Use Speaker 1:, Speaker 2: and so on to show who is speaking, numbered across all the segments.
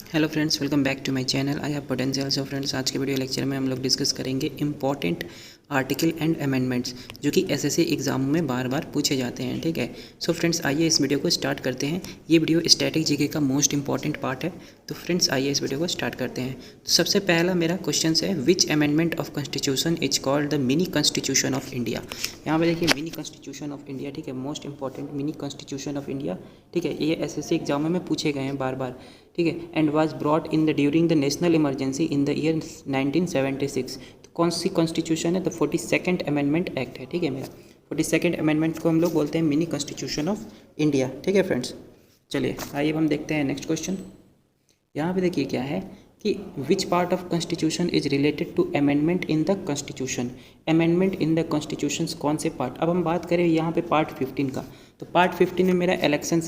Speaker 1: Hello friends, welcome back to my channel. I have potential. So friends, आज के video lecture में हम लोग डिस्कस करेंगे इंपॉर्टेंट आर्टिकल एंड अमेंडमेंट्स जो कि एसएससी एग्जाम में बार बार पूछे जाते हैं। ठीक है। सो फ्रेंड्स, आइए इस वीडियो को स्टार्ट करते हैं। ये वीडियो स्टैटिक जीके का मोस्ट इंपॉर्टेंट पार्ट है। तो फ्रेंड्स, आइए इस वीडियो को स्टार्ट करते हैं। तो सबसे पहला मेरा क्वेश्चन है, विच amendment of constitution is called the mini constitution of India. यहाँ पे देखिए मिनी कॉन्स्टिट्यूशन ऑफ इंडिया। ठीक है, most important mini constitution of India. ठीक है, ये एसएससी एग्जाम में पूछे गए हैं बार बार। ठीक है, and was brought in the during the national emergency in the year 1976। तो कौन सी कॉन्स्टिट्यूशन है? तो 42nd अमेंडमेंट एक्ट है। ठीक है, मेरा 42nd अमेंडमेंट को हम लोग बोलते हैं मिनी कॉन्स्टिट्यूशन ऑफ इंडिया। ठीक है फ्रेंड्स, चलिए आइए हम देखते हैं नेक्स्ट क्वेश्चन। यहाँ पे देखिए क्या है कि which part of constitution is related to amendment in the constitution. Amendment in the constitution कौन से पार्ट? अब हम बात करें यहाँ पे पार्ट 15 का। तो पार्ट 15 में मेरा इलेक्शन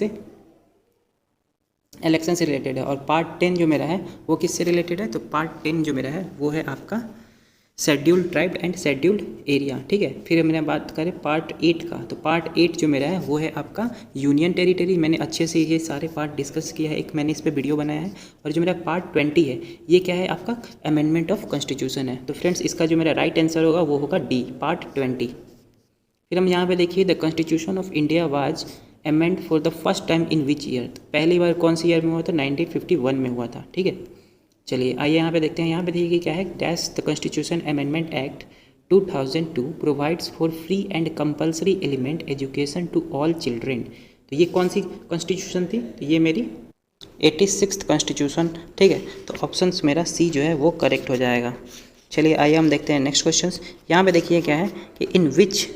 Speaker 1: से रिलेटेड है, और पार्ट 10 जो मेरा है वो किससे रिलेटेड है? तो पार्ट 10 जो मेरा है वो है आपका scheduled tribe and scheduled area. ठीक है, फिर मैंने बात करें पार्ट 8 का। तो पार्ट 8 जो मेरा है वो है आपका यूनियन टेरिटरी। मैंने अच्छे से ये सारे पार्ट डिस्कस किया है, एक मैंने इस पर वीडियो बनाया है। और जो मेरा पार्ट 20 है ये क्या है? आपका अमेंडमेंट ऑफ कॉन्स्टिट्यूशन है। तो फ्रेंड्स, इसका जो मेरा राइट आंसर होगा वो होगा डी, पार्ट 20। फिर हम यहाँ पे देखिए, the constitution of India was amend for the first time in which year. तो पहली बार कौन सी ईयर में हुआ था? 1951 में हुआ था। ठीक है, चलिए आइए यहाँ पे देखते हैं। यहाँ पे देखिए क्या है, dash the constitution amendment act 2002 provides for free and compulsory element education to all children. तो ये कौन सी कॉन्स्टिट्यूशन थी? तो ये मेरी 86th कॉन्स्टिट्यूशन। ठीक है, तो ऑप्शंस मेरा सी जो है वो करेक्ट हो जाएगा। चलिए आइए हम देखते हैं नेक्स्ट क्वेश्चन। यहाँ पे देखिए क्या है कि in which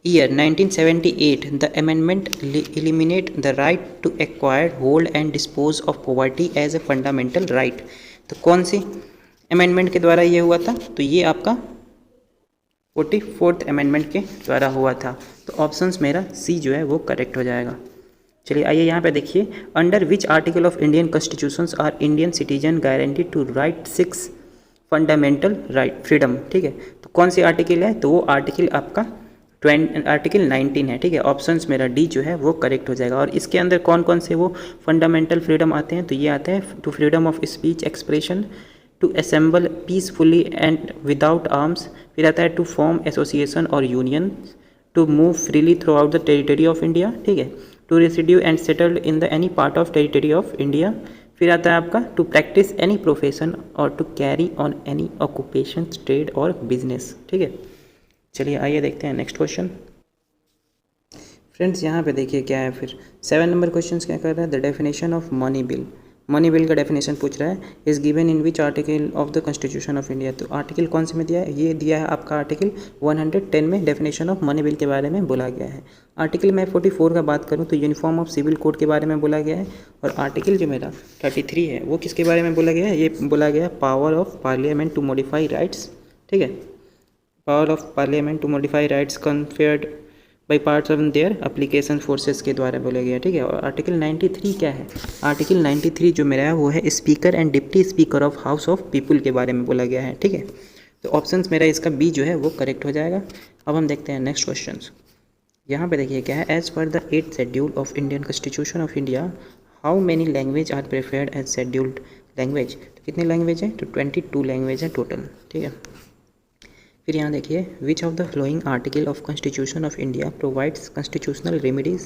Speaker 1: year 1978 the amendment eliminate the right to acquire, hold and dispose of property as a fundamental right. तो कौन सी अमेंडमेंट के द्वारा ये हुआ था? तो ये आपका 44th अमेंडमेंट के द्वारा हुआ था। तो ऑप्शंस मेरा सी जो है वो करेक्ट हो जाएगा। चलिए आइए यहाँ पे देखिए, under which article of Indian constitutions are Indian citizen guarantee to right 6 fundamental right freedom. ठीक है, तो कौन सी आर्टिकल है? तो वो आर्टिकल आपका आर्टिकल 19 है। ठीक है, ऑप्शंस मेरा डी जो है वो करेक्ट हो जाएगा। और इसके अंदर कौन कौन से वो फंडामेंटल फ्रीडम आते हैं? तो ये आते हैं to freedom of speech expression, to assemble peacefully and without arms, फिर आता है टू फॉर्म एसोसिएशन और union, to move freely throughout the territory of India. ठीक है, to residue and settled in the any part of territory of India. फिर आता है आपका टू प्रैक्टिस एनी प्रोफेशन और to carry on any occupation, trade और business. ठीक है, चलिए आइए देखते हैं नेक्स्ट क्वेश्चन। फ्रेंड्स, यहाँ पे देखिए क्या है, फिर 7 नंबर क्वेश्चन क्या कर रहा है, the definition of money bill. Money bill का डेफिनेशन पूछ रहा है, is given in which article of the constitution of India. तो आर्टिकल कौन से में दिया है? ये दिया है आपका आर्टिकल 110 में डेफिनेशन ऑफ मनी बिल के बारे में बोला गया है। आर्टिकल मैं 44 का बात करूँ तो यूनिफॉर्म ऑफ सिविल कोड के बारे में बोला गया है। और आर्टिकल जो मेरा 33 है वो किसके बारे में बोला गया है? ये बोला गया है power of parliament to modify rights. ठीक है, power of parliament to modify rights conferred by parts of their application forces के द्वारा बोला गया। ठीक है, और आर्टिकल 93 क्या है? आर्टिकल 93 जो मेरा है वो है speaker and deputy speaker of house of people के बारे में बोला गया है। ठीक है, तो ऑप्शंस मेरा इसका बी जो है वो करेक्ट हो जाएगा। अब हम देखते हैं नेक्स्ट क्वेश्चन। यहाँ पे देखिए क्या है, as per the 8th schedule of Indian constitution of India how many language are preferred as scheduled language. तो कितनी लैंग्वेज है? तो 22 लैंग्वेज है टोटल। ठीक है, फिर यहाँ देखिए, which of the following article of constitution of India provides constitutional remedies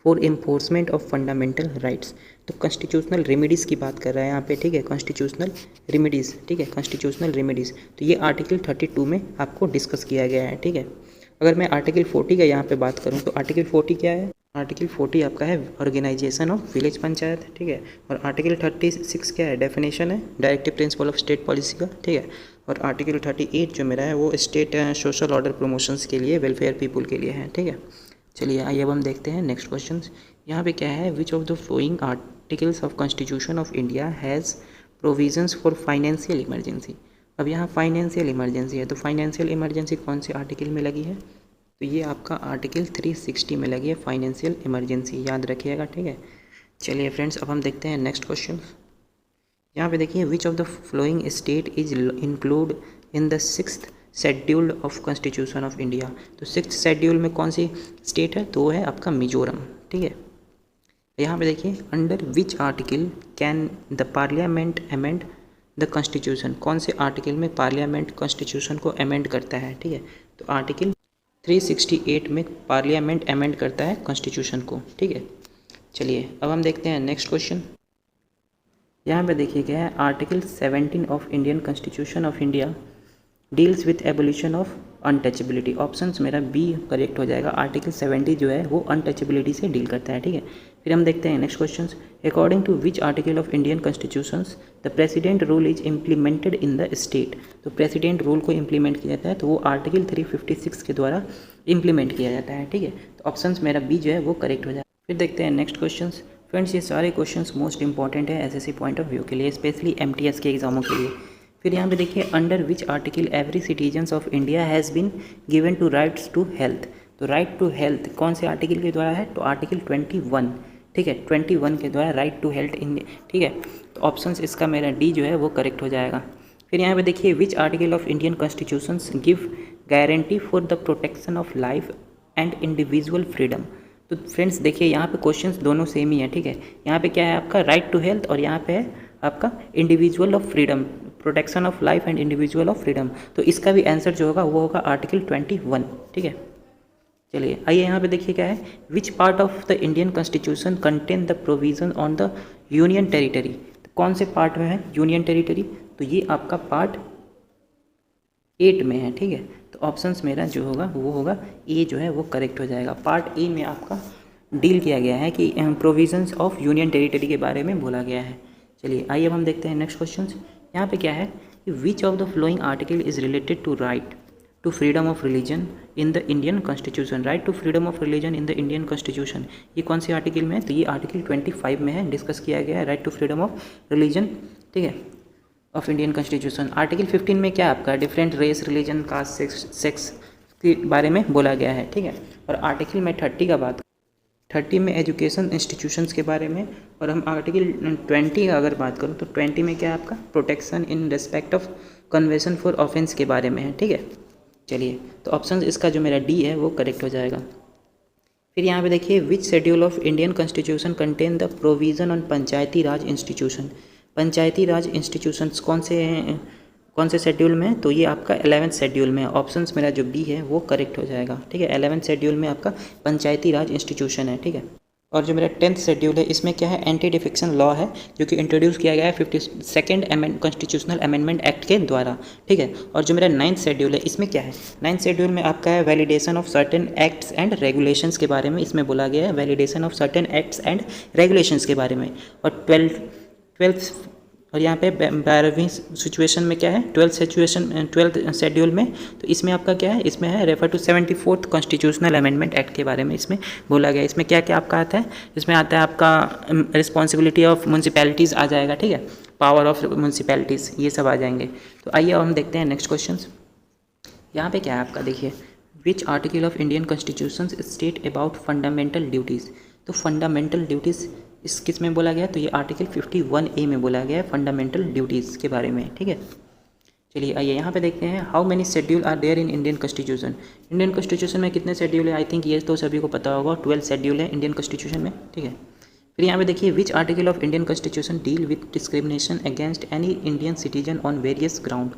Speaker 1: for enforcement of fundamental rights. तो कॉन्स्टिट्यूशनल रेमेडीज़ की बात कर रहा है यहाँ पे। ठीक है, कॉन्स्टिट्यूशनल रेमेडीज़। ठीक है, कॉन्स्टिट्यूशनल रेमेडीज़, तो ये आर्टिकल 32 में आपको डिस्कस किया गया है। ठीक है, अगर मैं आर्टिकल 40 का यहाँ पे बात करूँ तो आर्टिकल 40 क्या है? आर्टिकल 40 आपका है ऑर्गेनाइजेशन ऑफ विलेज पंचायत। ठीक है, और आर्टिकल 36 क्या है? डेफिनेशन है directive principle of state policy का। ठीक है, और आर्टिकल 38 जो मेरा है वो स्टेट सोशल ऑर्डर प्रमोशंस के लिए, वेलफेयर पीपुल के लिए है। ठीक है, चलिए आइए अब हम देखते हैं नेक्स्ट क्वेश्चन। यहाँ पे क्या है, which of the following articles of constitution of India has provisions for financial emergency. अब यहाँ फाइनेंशियल इमरजेंसी है, तो फाइनेंशियल इमरजेंसी कौन से आर्टिकल में लगी है? तो ये आपका आर्टिकल 360 में लगी है फाइनेंशियल इमरजेंसी, याद रखिएगा। ठीक है, चलिए फ्रेंड्स अब हम देखते हैं नेक्स्ट क्वेश्चन। यहाँ पे देखिए, which of the flowing state is include in the 6th schedule of constitution of India. तो 6th शेड्यूल में कौन सी स्टेट है? तो वो है आपका मिजोरम। ठीक है, यहाँ पे देखिए, under which article can the parliament amend the constitution, कौन से आर्टिकल में पार्लियामेंट कॉन्स्टिट्यूशन को अमेंड करता है, ठीक है। तो आर्टिकल 368 में पार्लियामेंट अमेंड करता है कॉन्स्टिट्यूशन को, ठीक है। चलिए अब हम देखते हैं नेक्स्ट क्वेश्चन। यहाँ पे देखिए क्या है, article 17 of Indian constitution of India deals with abolition of untouchability. Options मेरा बी करेक्ट हो जाएगा। आर्टिकल 70 जो है वो अनटचेबिलिटी से डील करता है, ठीक है। फिर हम देखते हैं next question. According to which article of Indian constitutions the president rule is implemented in the state. तो प्रेसिडेंट रूल को इम्प्लीमेंट किया जाता है तो वो आर्टिकल 356 के द्वारा इम्प्लीमेंट किया जाता है, ठीक है। तो ऑप्शंस मेरा बी जो है वो करेक्ट हो जाएगा। फिर देखते हैं नेक्स्ट क्वेश्चन। फ्रेंड्स, ये सारे क्वेश्चंस मोस्ट इंपॉर्टेंट है एसएससी पॉइंट ऑफ व्यू के लिए, स्पेशली एमटीएस के एग्जामों के लिए। फिर यहाँ पे देखिए, under which article every citizens of India has been given to rights to health. तो राइट टू हेल्थ कौन से आर्टिकल के द्वारा है, तो आर्टिकल 21, ठीक है, 21 के द्वारा राइट टू हेल्थ इन, ठीक है। तो ऑप्शंस इसका मेरा डी जो है वो करेक्ट हो जाएगा। फिर यहाँ पे देखिए, which article of Indian constitutions give guarantee for the protection of life and individual freedom. तो फ्रेंड्स देखिए, यहाँ पे क्वेश्चंस दोनों सेम ही है, ठीक है। यहाँ पे क्या है आपका राइट टू हेल्थ और यहाँ पे है आपका individual of freedom, protection of life and individual of freedom. तो इसका भी आंसर जो होगा वो होगा आर्टिकल 21, ठीक है। चलिए आइए यहाँ पे देखिए क्या है, विच part of the Indian constitution contain the provision on the union territory. तो कौन से पार्ट में है यूनियन टेरिटरी, तो ये आपका पार्ट 8 में है, ठीक है। तो ऑप्शंस मेरा जो होगा वो होगा ए जो है वो करेक्ट हो जाएगा। पार्ट ए में आपका डील किया गया है कि प्रोविजंस ऑफ यूनियन टेरिटरी के बारे में बोला गया है। चलिए आइए अब हम देखते हैं नेक्स्ट क्वेश्चन। यहाँ पे क्या है कि which of the following article is related to right to freedom of religion in the Indian constitution. Right to freedom of religion in the Indian constitution, ये कौन से आर्टिकल में है, तो ये आर्टिकल 25 में है, डिस्कस किया गया है right to freedom of religion, ठीक है, ऑफ इंडियन कॉन्स्टिट्यूशन। आर्टिकल 15 में क्या आपका different race, religion, caste, sex के बारे में बोला गया है, ठीक है। और आर्टिकल में 30 का बात 30 में एजुकेशन इंस्टीट्यूशंस के बारे में, और हम आर्टिकल 20 का अगर बात करूँ तो 20 में क्या है आपका protection in respect of convention for offence के बारे में है, ठीक है। चलिए तो ऑप्शन इसका जो मेरा डी है वो करेक्ट हो जाएगा। फिर यहाँ पे देखिए, which schedule of Indian constitution contain the provision on panchayati raj institution. Panchayati raj institutions कौन से शेड्यूल में है, तो ये आपका 11th शेड्यूल में है। ऑप्शंस मेरा जो बी है वो करेक्ट हो जाएगा, ठीक है। 11th शेड्यूल में आपका पंचायती राज इंस्टीट्यूशन है, ठीक है। और जो मेरा 10th शेड्यूल है इसमें क्या है, एंटी डिफेक्शन लॉ है जो कि इंट्रोड्यूस किया गया है 52nd कॉन्स्टिट्यूशनल अमेंडमेंट एक्ट के द्वारा, ठीक है। और जो मेरा 9th शेड्यूल है इसमें क्या है, 9th शेड्यूल में आपका है validation of certain acts and regulations के बारे में इसमें बोला गया है, validation of certain acts and regulations के बारे में। और 12th और यहाँ पे 12वीं सिचुएशन में क्या है, 12th शेड्यूल में, तो इसमें आपका क्या है, इसमें है refer to 74th constitutional amendment act के बारे में इसमें बोला गया है। इसमें क्या क्या आपका आता है, इसमें आता है आपका रिस्पॉन्सिबिलिटी ऑफ म्यूनसिपैलिटीज़ आ जाएगा, ठीक है, पावर ऑफ म्यूनसिपैलिटीज़, ये सब आ जाएंगे। तो आइए अब हम देखते हैं नेक्स्ट क्वेश्चन। यहाँ पे क्या है आपका देखिए, which article of Indian constitution state about fundamental duties. तो फंडामेंटल ड्यूटीज़ इस किस में बोला गया, तो ये आर्टिकल 51A में बोला गया है फंडामेंटल ड्यूटीज़ के बारे में, ठीक है। चलिए आइए यहाँ पे देखते हैं, how many schedule are there in Indian constitution. Indian constitution में कितने शेड्यूल है, आई थिंक ये तो सभी को पता होगा, 12 शेड्यूल है इंडियन कॉन्स्टिट्यूशन में, ठीक है। फिर यहाँ पे देखिए, which article of Indian constitution deal with discrimination against any Indian citizen on various ground.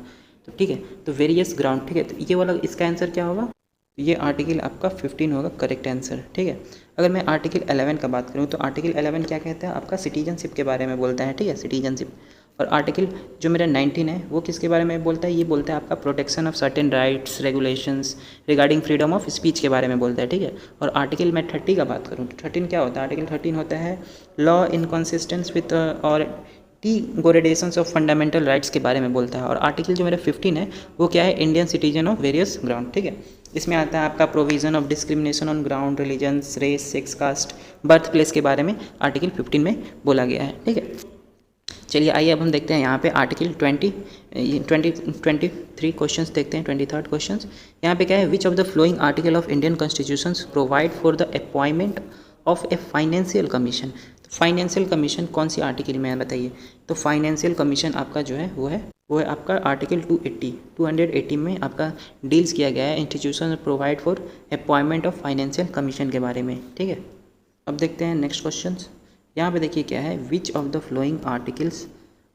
Speaker 1: तो ठीक है, तो वेरियस ग्राउंड, ठीक है, तो ये वाला इसका आंसर क्या होगा, ये आर्टिकल आपका 15 होगा करेक्ट आंसर, ठीक है। अगर मैं आर्टिकल 11 का बात करूँ तो आर्टिकल 11 क्या कहता है, आपका सिटीजनशिप के बारे में बोलता है, ठीक है, सिटीजनशिप। और आर्टिकल जो मेरा 19 है वो किसके बारे में बोलता है, ये बोलता है आपका protection of certain rights regulations regarding freedom of speech के बारे में बोलता है, ठीक है। और आर्टिकल मैं 30 का बात करूँ तो 13 क्या होता है, आर्टिकल 13 होता है लॉ इन कंसिस्टेंस विथ और ग्रेडेशंस ऑफ फंडामेंटल राइट्स के बारे में बोलता है। और आर्टिकल जो मेरा 15 है वो क्या है, Indian citizen of various ground, ठीक है। इसमें आता है आपका provision of discrimination on ground religions, race, sex, caste, birth place के बारे में आर्टिकल 15 में बोला गया है, ठीक है। चलिए आइए अब हम देखते हैं यहाँ पे आर्टिकल 23 क्वेश्चंस देखते हैं, 23rd क्वेश्चन। यहाँ पे क्या है, which of the following article of Indian constitution provide for the appointment of a financial commission. तो फाइनेंशियल कमीशन कौन सी आर्टिकल में है बताइए, तो फाइनेंशियल कमीशन आपका जो है वो है आपका आर्टिकल 280 में आपका डील्स किया गया है, institution provide for appointment of financial commission के बारे में, ठीक है। अब देखते हैं नेक्स्ट क्वेश्चन। यहाँ पे देखिए क्या है, which of the following articles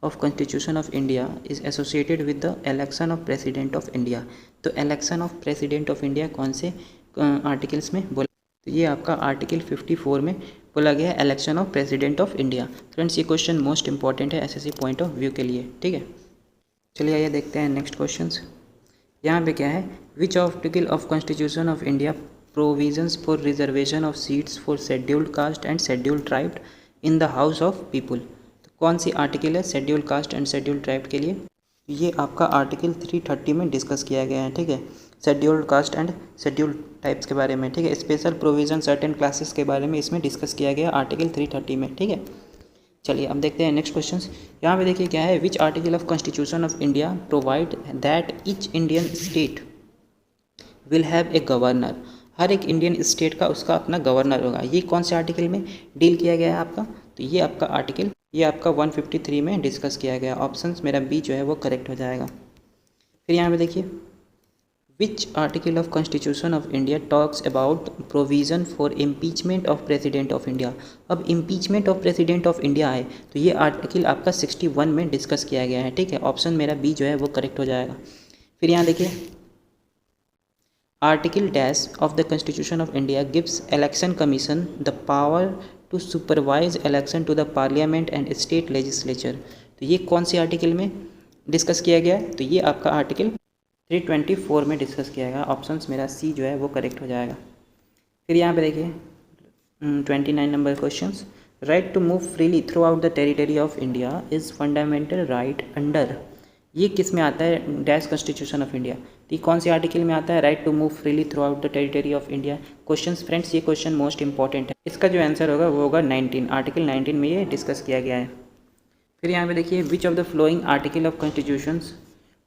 Speaker 1: of constitution of India is associated with the election of president of India. तो election of president of India कौन से आर्टिकल्स में बोला? तो ये आपका आर्टिकल 54 में बोला गया है, election of president of India. Friends ये क्वेश्चन मोस्ट इंपॉर्टेंट है एसएससी पॉइंट ऑफ व्यू के लिए, ठीक है। चलिए आइए देखते हैं नेक्स्ट क्वेश्चंस। यहाँ पे क्या है, which article of constitution of India provisions for reservation of seats for scheduled caste and scheduled tribe in the house of people. तो कौन सी आर्टिकल है scheduled caste and scheduled tribe के लिए? ये आपका आर्टिकल 330 में डिस्कस किया गया है, ठीक है, scheduled caste and scheduled types के बारे में, ठीक है। स्पेशल प्रोविजन सर्टेन क्लासेस के बारे में इसमें डिस्कस किया गया आर्टिकल 330 में, ठीक है। चलिए अब देखते हैं नेक्स्ट क्वेश्चन। यहाँ पे देखिए क्या है, which article of constitution of India provide that each Indian state will have a governor. हर एक इंडियन स्टेट का उसका अपना गवर्नर होगा। ये कौन से आर्टिकल में डील किया गया है आपका? तो ये आपका आर्टिकल, ये आपका 153 में डिस्कस किया गया। ऑप्शंस मेरा बी जो है वो करेक्ट हो जाएगा। फिर यहाँ पे देखिए, which article of constitution of India talks about provision for impeachment of president of India. अब impeachment of president of India है तो ये आर्टिकल आपका 61 में डिस्कस किया गया है, ठीक है। ऑप्शन मेरा बी जो है वो करेक्ट हो जाएगा। फिर यहाँ देखिए, article dash of the constitution of India gives election commission the power to supervise election to the parliament and state legislature. तो ये कौन से आर्टिकल में डिस्कस किया गया है? तो ये आपका आर्टिकल 324 में डिस्कस किया गया। ऑप्शंस मेरा सी जो है वो करेक्ट हो जाएगा। फिर यहाँ पे देखिए 29 number questions, right to move freely throughout the territory of India is fundamental right under. ये किस में आता है? Dash constitution of India. तो ये कौन से आर्टिकल में आता है? Right to move freely throughout the territory of India. Questions friends ये क्वेश्चन मोस्ट इंपॉर्टेंट है। इसका जो आंसर होगा वो होगा 19, आर्टिकल 19 में ये डिस्कस किया गया है। फिर यहाँ पे देखिए, which of the following article of constitutions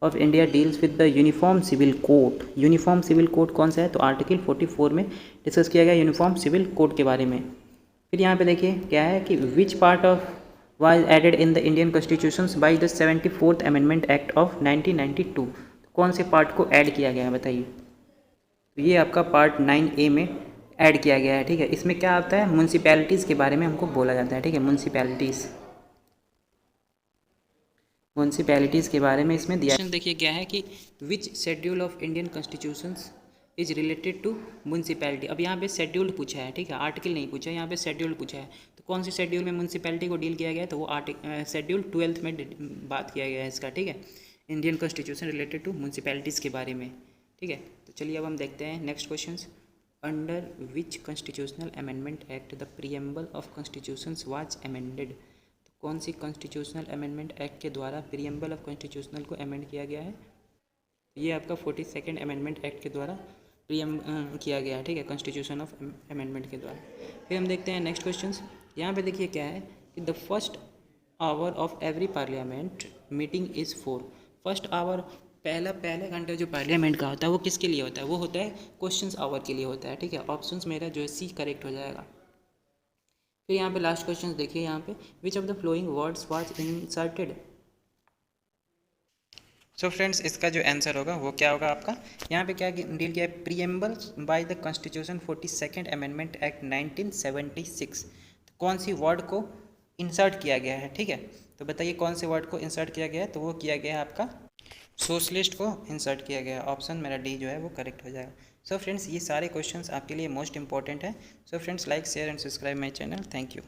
Speaker 1: of India deals with the uniform civil code. Uniform civil code कौन सा है? तो आर्टिकल 44 में डिस्कस किया गया यूनिफॉर्म सिविल कोड के बारे में। फिर यहाँ पे देखिए क्या है कि which part of was added in the Indian constitutions by the 74th amendment act of 1992। कौन से पार्ट को ऐड किया गया है बताइए? तो ये आपका पार्ट 9A में ऐड किया गया है, ठीक है। इसमें क्या आता है? म्यूनसिपैलिटीज़ के बारे में हमको बोला जाता है, ठीक है। म्यूनसिपैलिटीज़ के बारे में इसमें दिया। देखिए क्या है कि which schedule of Indian constitutions is related to municipality. अब यहाँ पे शेड्यूल्ड पूछा है, ठीक है, आर्टिकल नहीं पूछा है, यहाँ पे शेड्यूल्ड पूछा है। तो कौन से शेड्यूल में म्यूनसिपैलिटी को डील किया गया है? तो वो शेड्यूल 12th में बात किया गया है इसका, ठीक है। Indian constitution related to municipalities के बारे में, ठीक है। तो चलिए अब हम देखते हैं next question. Under which constitutional amendment act the preamble of constitutions was amended. कौन सी कॉन्स्टिट्यूशनल अमेंडमेंट एक्ट के द्वारा प्रीएम्बल ऑफ कॉन्स्टिट्यूशनल को अमेंड किया गया है? ये आपका 42nd अमेंडमेंट एक्ट के द्वारा किया गया है, ठीक है, कॉन्स्टिट्यूशन ऑफ अमेंडमेंट के द्वारा। फिर हम देखते हैं नेक्स्ट क्वेश्चंस। यहाँ पे देखिए क्या है कि the first hour of every parliament meeting is for. First hour, पहले घंटा जो पार्लियामेंट का होता है वो किसके लिए होता है? वो होता है क्वेश्चंस आवर के लिए होता है, ठीक है। ऑप्शंस मेरा जो है सी करेक्ट हो जाएगा। फिर यहाँ पे लास्ट क्वेश्चन देखिए, यहाँ पे विच of the flowing words was inserted. So friends इसका जो आंसर होगा वो क्या होगा आपका? यहाँ पे क्या डील किया है? Preamble by the constitution 42nd amendment act 1976। तो कौन सी वर्ड को इंसर्ट किया गया है, ठीक है। तो बताइए कौन से वर्ड को इंसर्ट किया गया है? तो वो किया गया है आपका सोशलिस्ट को इंसर्ट किया गया है। ऑप्शन मेरा डी जो है वो करेक्ट हो जाएगा। सो फ्रेंड्स ये सारे क्वेश्चंस आपके लिए मोस्ट इंपॉर्टेंट है। So friends like share and subscribe my channel. Thank you.